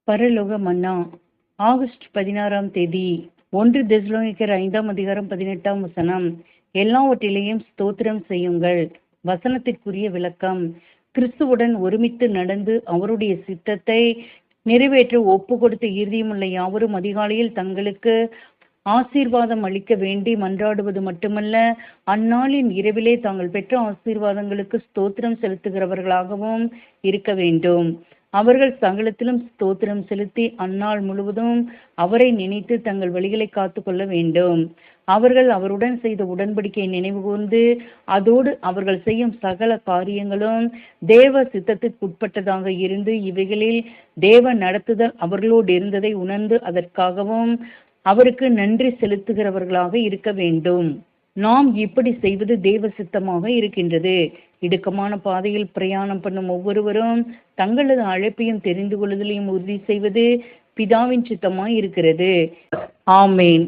பரலோக மன்னா ஆகஸ்ட் 16ஆம் தேதி 1 தெசலோனிக்கர் 5ஆம் அதிகாரம் 18ஆம் வசனம். எல்லாவற்றிலேயும் ஸ்தோத்திரம் செய்யுங்கள். வசனத்திற்குரிய விளக்கம்: கிறிஸ்துவுடன் ஒருமித்து நடந்து அவருடைய சித்தத்தை நிறைவேற்ற ஒப்பு கொடுத்த இருதயமுள்ள யாவரும் அதிகாலையில் தங்களுக்கு ஆசீர்வாதம் அளிக்க வேண்டி மன்றாடுவது மட்டுமல்ல, அந்நாளின் இரவிலே தாங்கள் பெற்ற ஆசீர்வாதங்களுக்கு ஸ்தோத்திரம் செலுத்துகிறவர்களாகவும் இருக்க வேண்டும். அவர்கள் சகலத்திலும் ஸ்தோத்திரம் செலுத்தி அந்நாள் முழுவதும் அவரை நினைத்து தங்கள் வழிகளை காத்து கொள்ள வேண்டும். அவர்கள் அவருடன் செய்த உடன்படிக்கையை நினைவு கூர்ந்து அதோடு அவர்கள் செய்யும் சகல காரியங்களும் தேவ சித்தத்திற்குட்பட்டதாக இருந்து இவைகளில் தேவ நடத்துதல் அவர்களோடு இருந்ததை உணர்ந்து அதற்காகவும் அவருக்கு நன்றி செலுத்துகிறவர்களாக இருக்க வேண்டும். நாம் இப்படி செய்வது தேவ சித்தமாக இருக்கின்றது. இடுக்கமான பாதையில் பிரயாணம் பண்ணும் ஒவ்வொருவரும் தங்களது அழைப்பையும் தெரிந்து கொள்ளுதலையும் உறுதி செய்வது பிதாவின் சித்தமாய் இருக்கிறது. ஆமேன்.